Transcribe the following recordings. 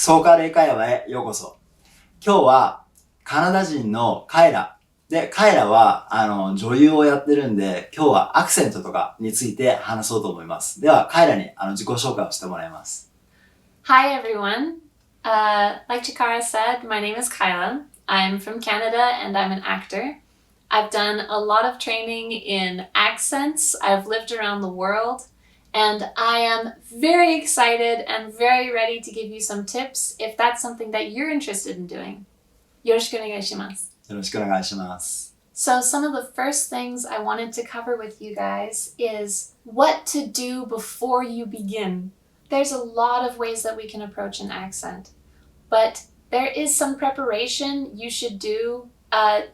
創価例会話へようこそ。今日はカナダ人のカイラ。で、カイラは女優をやってるんで、今日はアクセントとかについて話そうと思います。では、カイラに自己紹介をしてもらいます。Hi everyone. Like Chikara said, my name is Kyla. I'm from Canada and I'm an actor. I've done a lot of training in accents. I've lived around the world. And I am very excited and very ready to give you some tips if that's something that you're interested in doing. よろしくお願いします。よろしくお願いします。So some of the first things I wanted to cover with you guys is what to do before you begin. There's a lot of ways that we can approach an accent, but there is some preparation you should do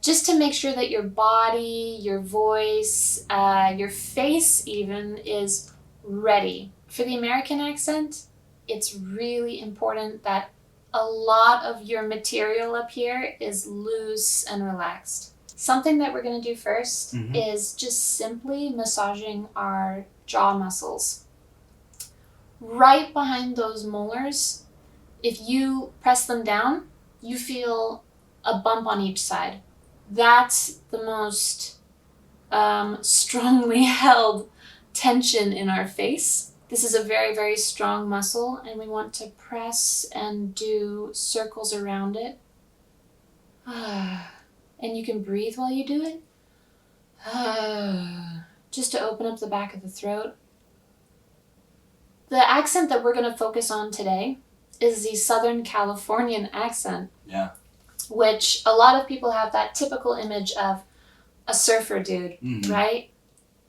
just to make sure that your body, your voice, your face even is ready. For the American accent, it's really important that a lot of your material up here is loose and relaxed. Something that we're going to do first is just simply massaging our jaw muscles. Right behind those molars, if you press them down, you feel a bump on each side. That's the most strongly held tension in our face. This is a very, very strong muscle, and we want to press and do circles around it. And you can breathe while you do it. Just to open up the back of the throat. The accent that we're going to focus on today is the Southern Californian accent. Yeah. Which a lot of people have that typical image of a surfer dude, right?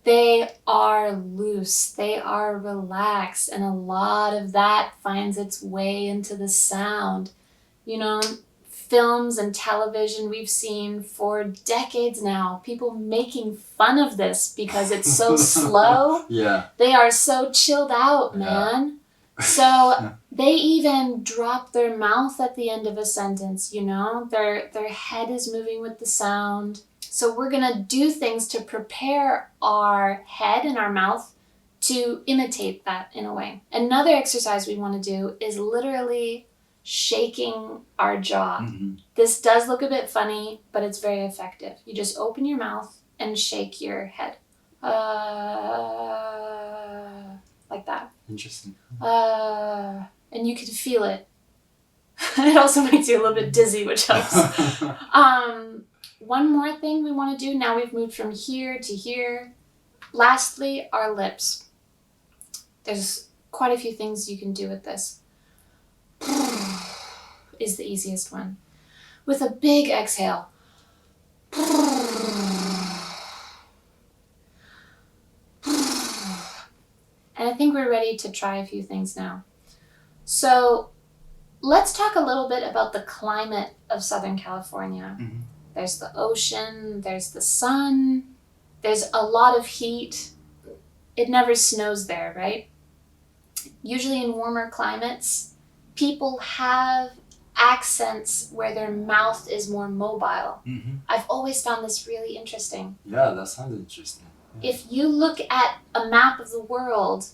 They are loose, they are relaxed, and a lot of that finds its way into the sound. You know, films and television we've seen for decades now, people making fun of this because it's so slow. Yeah. They are so chilled out, man. Yeah. So they even drop their mouth at the end of a sentence, you know? Their head is moving with the sound. So we're going to do things to prepare our head and our mouth to imitate that in a way. Another exercise we want to do is literally shaking our jaw. This does look a bit funny, but it's very effective. You just open your mouth and shake your head. Like that. Interesting. And you can feel it. It also makes you a little bit dizzy, which helps. One more thing we want to do, now we've moved from here to here. Lastly, our lips. There's quite a few things you can do with this. Is the easiest one. With a big exhale. And I think we're ready to try a few things now. So let's talk a little bit about the climate of Southern California. There's the ocean, there's the sun, there's a lot of heat. It never snows there, right? Usually in warmer climates, people have accents where their mouth is more mobile. I've always found this really interesting. Yeah, that sounds interesting. If you look at a map of the world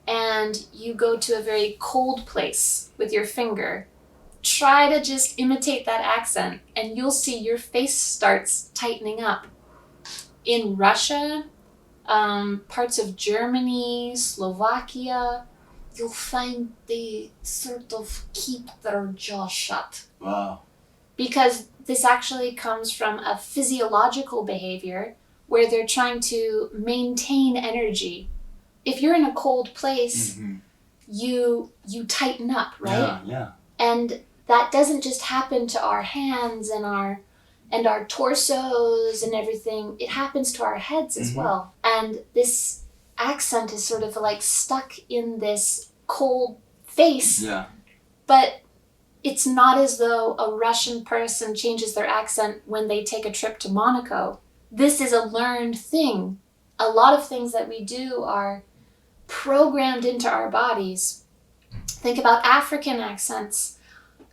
and you go to a very cold place with your finger, try to just imitate that accent and you'll see your face starts tightening up. In Russia, parts of Germany, Slovakia, you'll find they sort of keep their jaw shut. Wow. Because this actually comes from a physiological behavior where they're trying to maintain energy. If you're in a cold place, you tighten up, right? Yeah. And that doesn't just happen to our hands and our torsos and everything. It happens to our heads as well. And this accent is sort of like stuck in this cold face. Yeah. But it's not as though a Russian person changes their accent when they take a trip to Monaco. This is a learned thing. A lot of things that we do are programmed into our bodies. Think about African accents.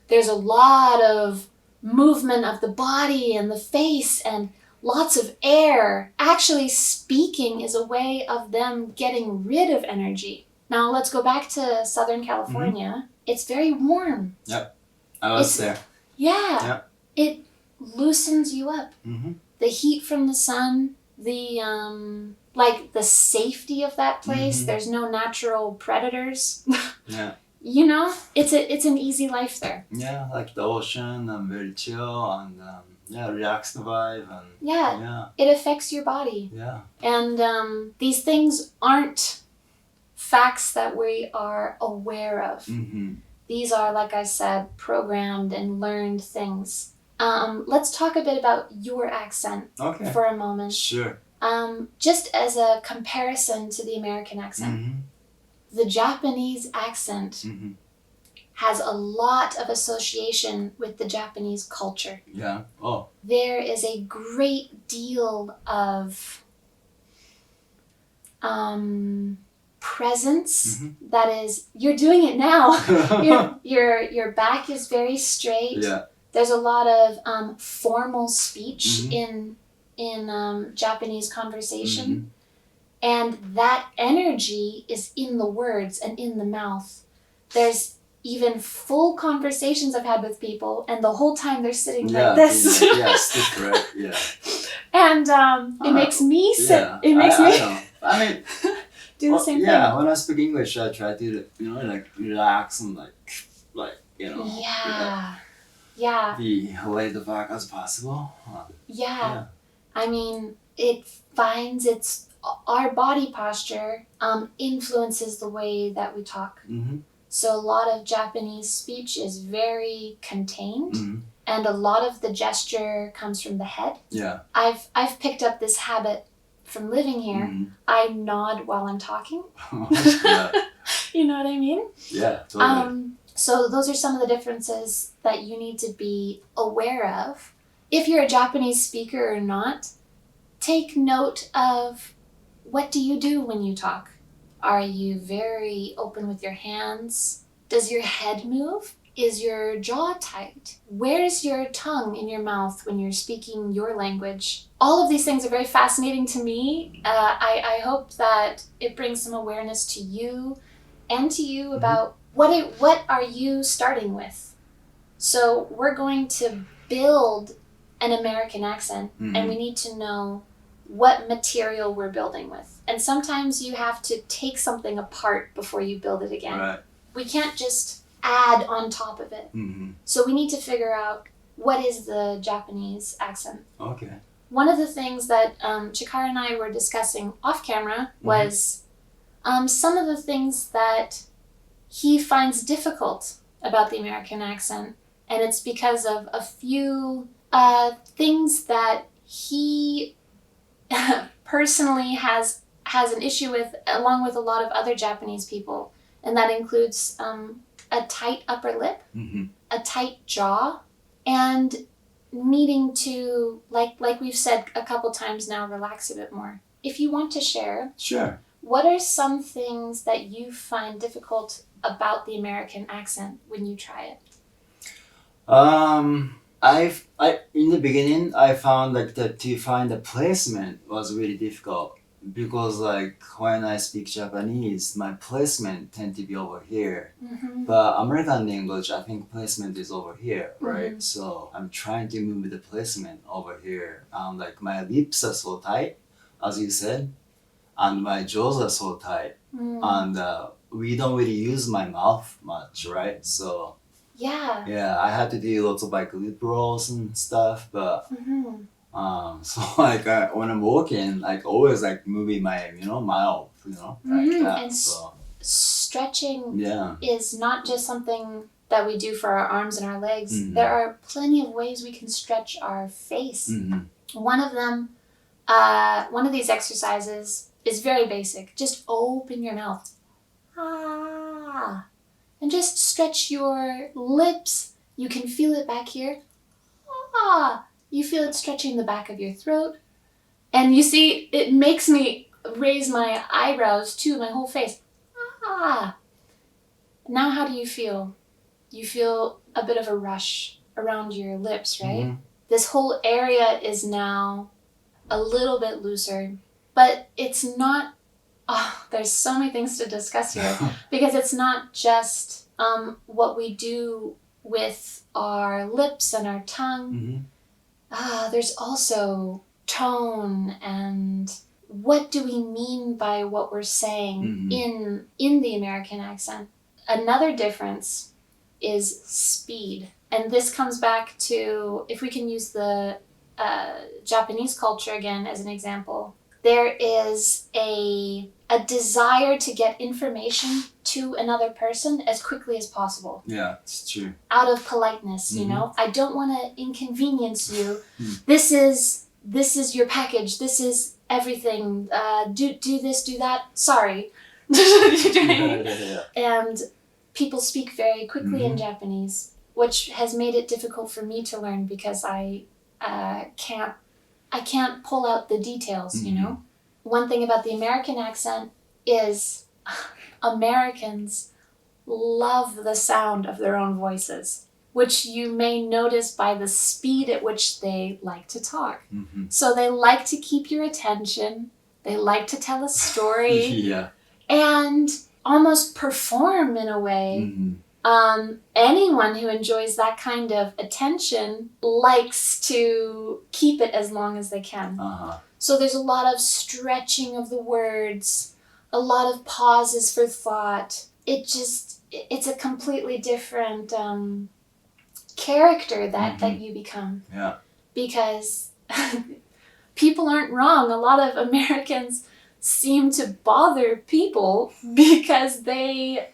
There's a lot of movement of the body and the face and lots of air. Actually, speaking is a way of them getting rid of energy. Now let's go back to Southern California. it's very warm. I was It's- there. Yeah. Yeah. It loosens you up. Mm-hmm. The heat from the sun, the like the safety of that place. Mhm. There's no natural predators. Yeah. You know, it's an easy life there. Yeah, like the ocean and very chill and relaxed vibe and Yeah, it affects your body. yeah. And these things aren't facts that we are aware of. Mm-hmm. These are, like I said, programmed and learned things. Let's talk a bit about your accent Okay. for a moment. Sure. Just as a comparison to the American accent, Mm-hmm. the Japanese accent Mm-hmm. has a lot of association with the Japanese culture. Yeah. Oh. There is a great deal of presence that is, you're doing it now. Your back is very straight. Yeah. There's a lot of formal speech Mhm. in Japanese conversation. And that energy is in the words and in the mouth. There's even full conversations I've had with people, and the whole time they're sitting like this. Yeah, stiff, right? Yeah. And it makes me sit. Yeah. It makes I me know. I mean, do the same yeah, thing. when I speak English, I try to, like relax and like Yeah. be laid back as possible. Yeah. I mean, it finds our body posture influences the way that we talk. Mm-hmm. So a lot of Japanese speech is very contained, Mm-hmm. and a lot of the gesture comes from the head. Yeah. I've picked up this habit from living here. Mm-hmm. I nod while I'm talking. Yeah. You know what I mean? Yeah. Totally. So those are some of the differences that you need to be aware of. If you're a Japanese speaker or not, take note of what do you do when you talk? Are you very open with your hands? Does your head move? Is your jaw tight? Where's your tongue in your mouth when you're speaking your language? All of these things are very fascinating to me. I hope that it brings some awareness to you and to you about what are you starting with. So we're going to build an American accent, and we need to know what material we're building with. And sometimes you have to take something apart before you build it again. Right. We can't just add on top of it. Mm-hmm. So we need to figure out what is the Japanese accent. Okay. One of the things that Chikara and I were discussing off camera was some of the things that he finds difficult about the American accent. And it's because of a few things that he personally has an issue with, along with a lot of other Japanese people. And that includes a tight upper lip, a tight jaw, and needing to, like we've said a couple times now, relax a bit more. If you want to share, Sure. what are some things that you find difficult about the American accent when you try it? I in the beginning I found that to find the placement was really difficult because when I speak Japanese, my placement tend to be over here. But American English, I think placement is over here, right? So I'm trying to move the placement over here. My lips are so tight, as you said, and my jaws are so tight, and we don't really use my mouth much, right? So Yeah. I had to do lots of lip rolls and stuff, but so when I'm walking, always moving my mouth, that. And So stretching yeah. is not just something that we do for our arms and our legs. There are plenty of ways we can stretch our face. One of them, one of these exercises is very basic. Just open your mouth. Ah. And just stretch your lips. You can feel it back here. Ah. You feel it stretching the back of your throat. And you see, it makes me raise my eyebrows too, my whole face. Ah. Now how do you feel? You feel a bit of a rush around your lips, right? This whole area is now a little bit looser, but it's not, there's so many things to discuss here because it's not just what we do with our lips and our tongue. There's also tone and what do we mean by what we're saying in the American accent. Another difference is speed. And this comes back to, if we can use the Japanese culture again as an example, there is a desire to get information to another person as quickly as possible. Yeah, it's true. Out of politeness, you know? I don't want to inconvenience you. This is your package. This is everything. Do this, do that. Sorry. And people speak very quickly in Japanese, which has made it difficult for me to learn because I can't pull out the details, you know? One thing about the American accent is Americans love the sound of their own voices, which you may notice by the speed at which they like to talk. So they like to keep your attention. They like to tell a story. Yeah. And almost perform in a way. Anyone who enjoys that kind of attention likes to keep it as long as they can. So there's a lot of stretching of the words, a lot of pauses for thought. It's a completely different character that you become. Yeah. Because people aren't wrong. A lot of Americans seem to bother people because they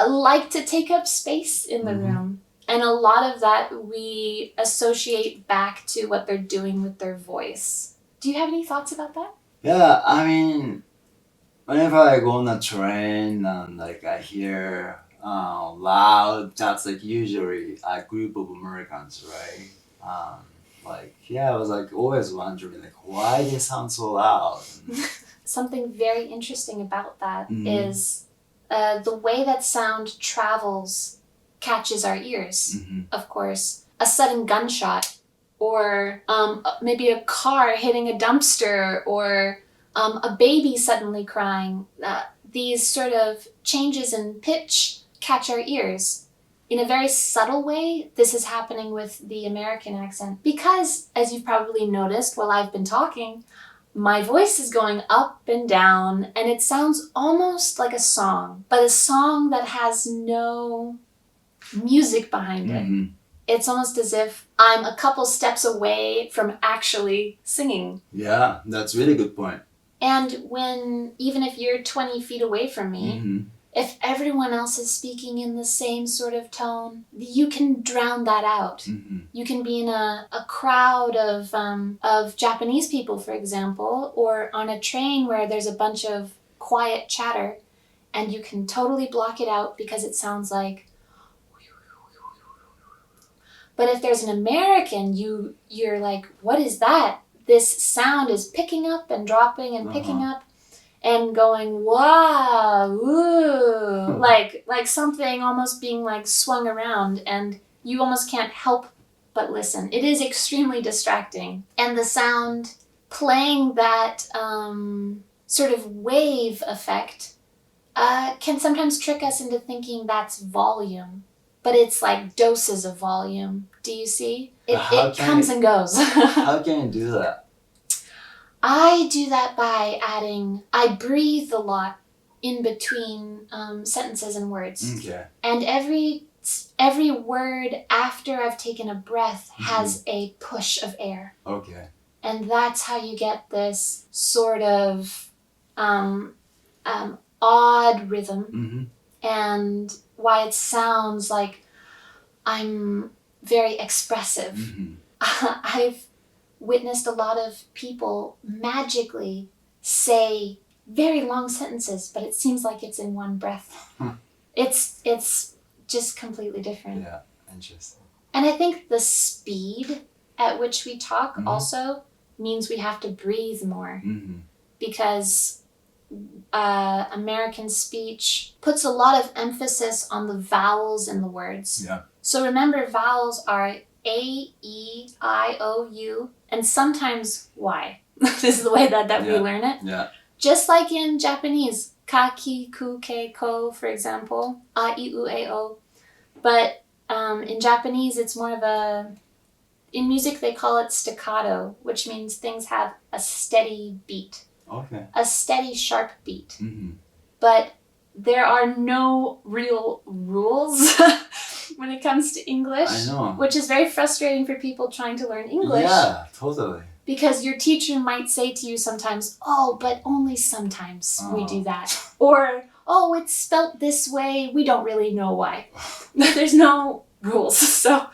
like to take up space in the room. And a lot of that we associate back to what they're doing with their voice. Do you have any thoughts about that? Yeah, I mean, whenever I go on a train and like I hear loud, that's like usually a group of Americans, right? I was like always wondering like why they sound so loud. Something very interesting about that is the way that sound travels catches our ears, of course. A sudden gunshot, or maybe a car hitting a dumpster, or a baby suddenly crying. These sort of changes in pitch catch our ears. In a very subtle way, this is happening with the American accent. Because, as you've probably noticed while I've been talking, my voice is going up and down, and it sounds almost like a song, but a song that has no music behind it. It's almost as if I'm a couple steps away from actually singing. Yeah, that's really good point. And even if you're 20 feet away from me, if everyone else is speaking in the same sort of tone, you can drown that out. You can be in a crowd of Japanese people, for example, or on a train where there's a bunch of quiet chatter, and you can totally block it out because it sounds like... But if there's an American, you're like, what is that? This sound is picking up and dropping and picking up and going, wow, ooh, like something almost being like swung around, and you almost can't help but listen. It is extremely distracting. And the sound playing that sort of wave effect can sometimes trick us into thinking that's volume. But it's like doses of volume. Do you see? It comes and goes. How can you do that? I do that by I breathe a lot in between sentences and words. Okay. And every word after I've taken a breath has a push of air. Okay. And that's how you get this sort of odd rhythm. And why it sounds like I'm very expressive. I've witnessed a lot of people magically say very long sentences, but it seems like it's in one breath. It's just completely different. Yeah, interesting. And I think the speed at which we talk also means we have to breathe more. Because American speech puts a lot of emphasis on the vowels in the words. Yeah. So remember, vowels are A, E, I, O, U, and sometimes Y. This is the way that we learn it. Yeah. Just like in Japanese, ka, ki, ku, ke, ko, for example. A, I, U, E, O. But in Japanese, it's more of a... In music, they call it staccato, which means things have a steady beat. Okay. A steady, sharp beat. Mm-hmm. But there are no real rules when it comes to English. I know. Which is very frustrating for people trying to learn English. Yeah, totally. Because your teacher might say to you sometimes, oh, but only sometimes we do Oh. that. Or, oh, it's spelt this way, we don't really know why. There's no rules. So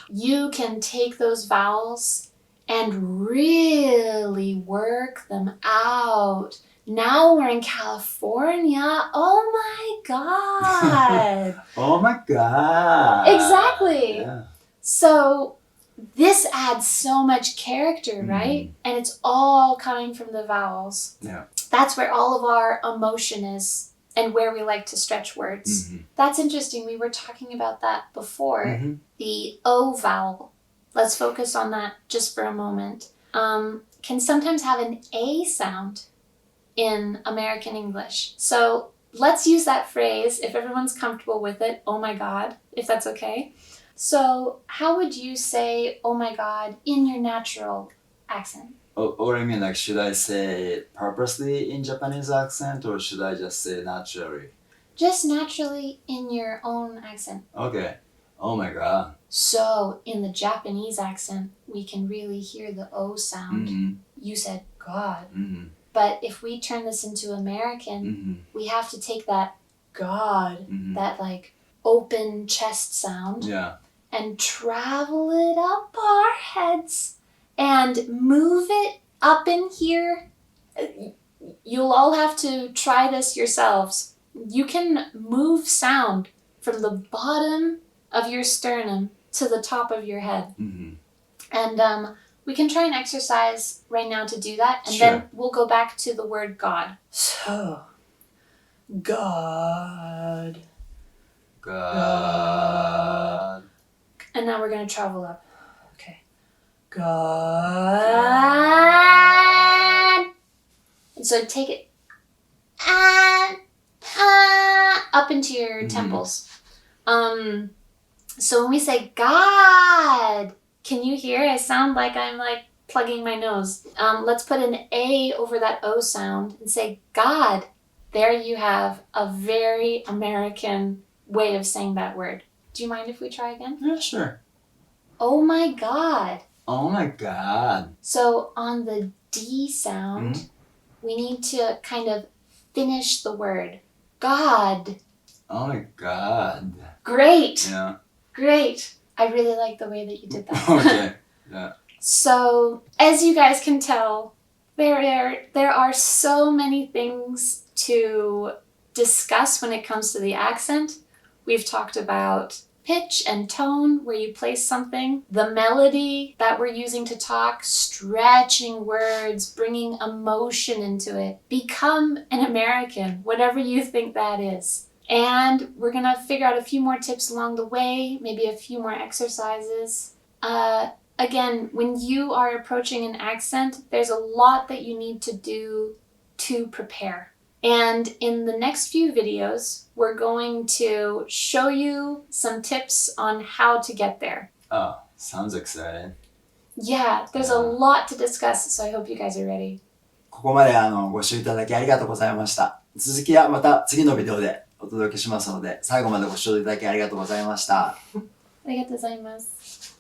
you can take those vowels and really work them out. Now we're in California. Oh my God. Oh my god. Exactly. Yeah. So this adds so much character, right? And it's all coming from the vowels. Yeah. That's where all of our emotion is and where we like to stretch words. Mm-hmm. That's interesting. We were talking about that before. Mm-hmm. The O vowel. Let's focus on that just for a moment. Can sometimes have an A sound in American English. So let's use that phrase, if everyone's comfortable with it, oh my God, if that's okay. So how would you say, oh my God, in your natural accent? Or I mean, like, should I say it purposely in Japanese accent or should I just say naturally? Just naturally in your own accent. Okay. Oh my god. So in the Japanese accent, we can really hear the O sound. Mm-hmm. You said God. Mm-hmm. But if we turn this into American, Mm-hmm. we have to take that God, Mm-hmm. that like open chest sound, Yeah. and travel it up our heads and move it up in here. You'll all have to try this yourselves. You can move sound from the bottom of your sternum to the top of your head. Mm-hmm. And we can try and exercise right now to do that, and Sure. then we'll go back to the word God. So, God. God. And now we're going to travel up. Okay. God. And so take it up into your temples. So when we say God, can you hear? I sound like I'm like plugging my nose. Let's put an A over that O sound and say God. There you have a very American way of saying that word. Do you mind if we try again? Yeah, sure. Oh my God. Oh my god. So on the D sound, we need to kind of finish the word. God. Oh my god. Great. Yeah. Great. I really like the way that you did that. Okay. Yeah. So, as you guys can tell, there are so many things to discuss when it comes to the accent. We've talked about pitch and tone, where you place something, the melody that we're using to talk, stretching words, bringing emotion into it. Become an American, whatever you think that is. And we're going to figure out a few more tips along the way, maybe a few more exercises. Again, when you are approaching an accent, there's a lot that you need to do to prepare. And in the next few videos, we're going to show you some tips on how to get there. Oh, sounds exciting. Yeah, there's a lot to discuss, so I hope you guys are ready. ここまでご視聴いただきありがとうございました。続きはまた次のビデオでお届けしますので、最後までご視聴いただきありがとうございました。ありがとうございます。